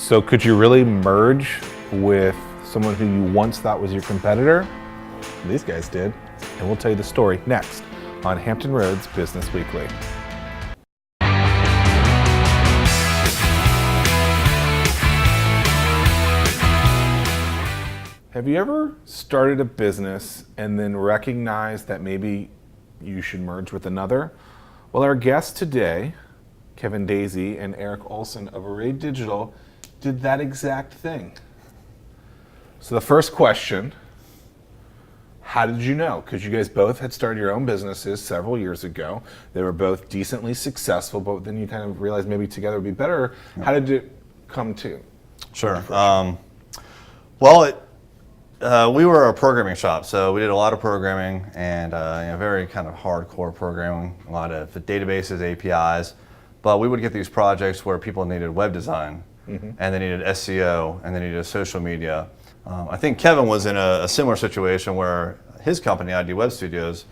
So could you really merge with someone who you once thought was your competitor? These guys did, and we'll tell you the story next on Hampton Roads Business Weekly. Have you ever started a business and then recognized that maybe you should merge with another? Well, our guests today, Kevin Daisey and Erik Olson of Array Digital, did that exact thing. So the first question, how did you know? Because you guys both had started your own businesses several years ago. They were both decently successful, but then you kind of realized maybe together would be better. How did it come to? Sure. We were a programming shop, so we did a lot of programming and very kind of hardcore programming, a lot of databases, APIs. But we would get these projects where people needed web design, and they needed SEO, and they needed social media. I think Kevin was in a similar situation where his company, ID Web Studios,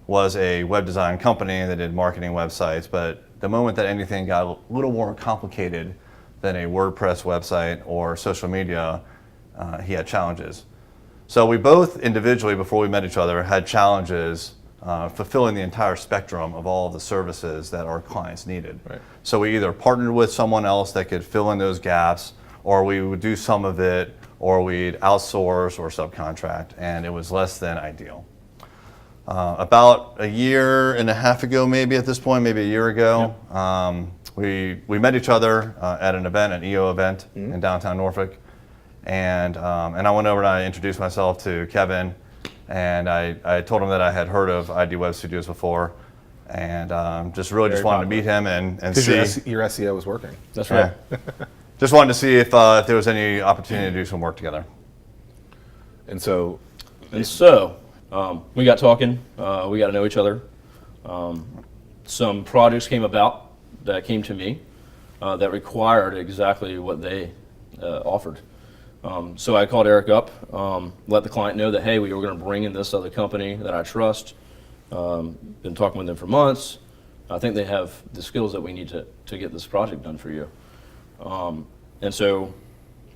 was a web design company that did marketing websites. But the moment that anything got a little more complicated than a WordPress website or social media, he had challenges. So we both individually, before we met each other, had challenges fulfilling the entire spectrum of all of the services that our clients needed. Right. So we either partnered with someone else that could fill in those gaps, or we would do some of it, or we'd outsource or subcontract, and it was less than ideal. About a year and a half ago, maybe at this point, maybe a year ago, we met each other at an event, an EO event in downtown Norfolk. And I went over and I introduced myself to Kevin, and I told him that I had heard of ID Web Studios before, and just wanted to meet him and see. Your SEO was working. That's right. Just wanted to see if there was any opportunity to do some work together. And so we got talking, we got to know each other. Some projects came about that came to me that required exactly what they offered. So I called Erik up, let the client know that, hey, we were going to bring in this other company that I trust. Been talking with them for months. I think they have the skills that we need to get this project done for you. And so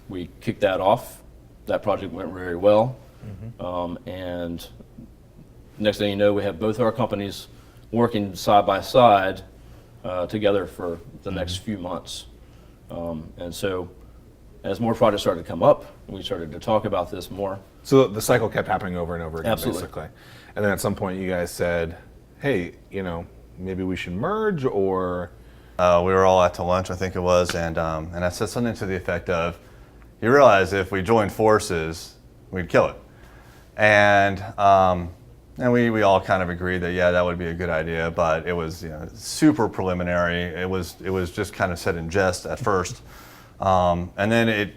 we kicked that off. That project went very well. And next thing you know, we have both our companies working side by side together for the next few months. And so as more projects started to come up, we started to talk about this more. So the cycle kept happening over and over again, Absolutely. basically. And then at some point you guys said, hey, maybe we should merge, or... We were all out to lunch, I think it was, and I said something to the effect of, you realize if we joined forces, we'd kill it. And we all kind of agreed that, yeah, that would be a good idea, but it was super preliminary. It was just kind of said in jest at first. And then it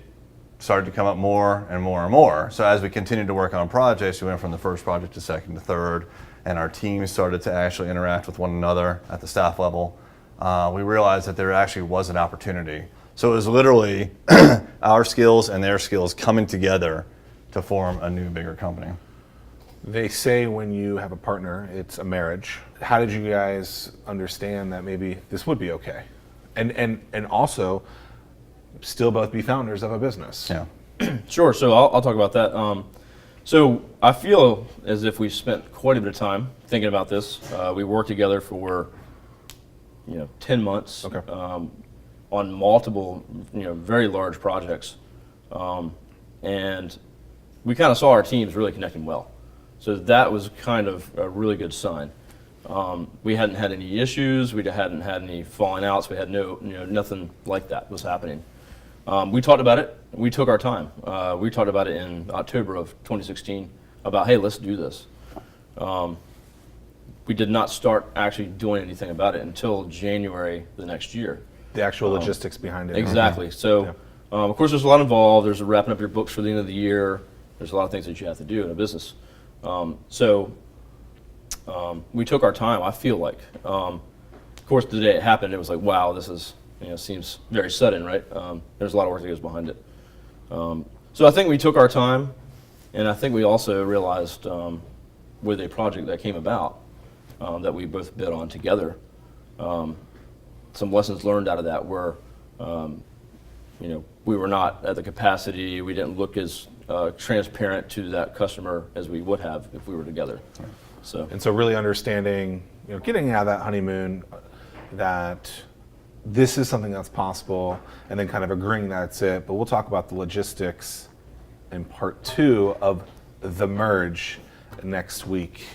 started to come up more and more and more. So as we continued to work on projects, we went from the first project to second to third, and our teams started to actually interact with one another at the staff level. We realized that there actually was an opportunity. So it was literally our skills and their skills coming together to form a new, bigger company. They say when you have a partner, it's a marriage. How did you guys understand that maybe this would be okay? And also, still both be founders of a business. Yeah. Sure, so I'll talk about that. So I feel as if we spent quite a bit of time thinking about this. We worked together for 10 months on multiple very large projects. And we kind of saw our teams really connecting well. So that was kind of a really good sign. We hadn't had any issues, we hadn't had any falling outs, we had nothing like that was happening. We talked about it. We took our time. We talked about it in October of 2016 about, hey, let's do this. We did not start actually doing anything about it until January the next year. The actual logistics behind it. Exactly. So, of course, there's a lot involved. There's wrapping up your books for the end of the year. There's a lot of things that you have to do in a business. We took our time, I feel like. Of course, the day it happened, it was like, wow, this is... seems very sudden, right? There's a lot of work that goes behind it. So I think we took our time, and I think we also realized with a project that came about that we both bid on together, some lessons learned out of that were we were not at the capacity. We didn't look as transparent to that customer as we would have if we were together. So And so really understanding, getting out of that honeymoon, that this is something that's possible, and then kind of agreeing that's it. But we'll talk about the logistics in part 2 of the merge next week.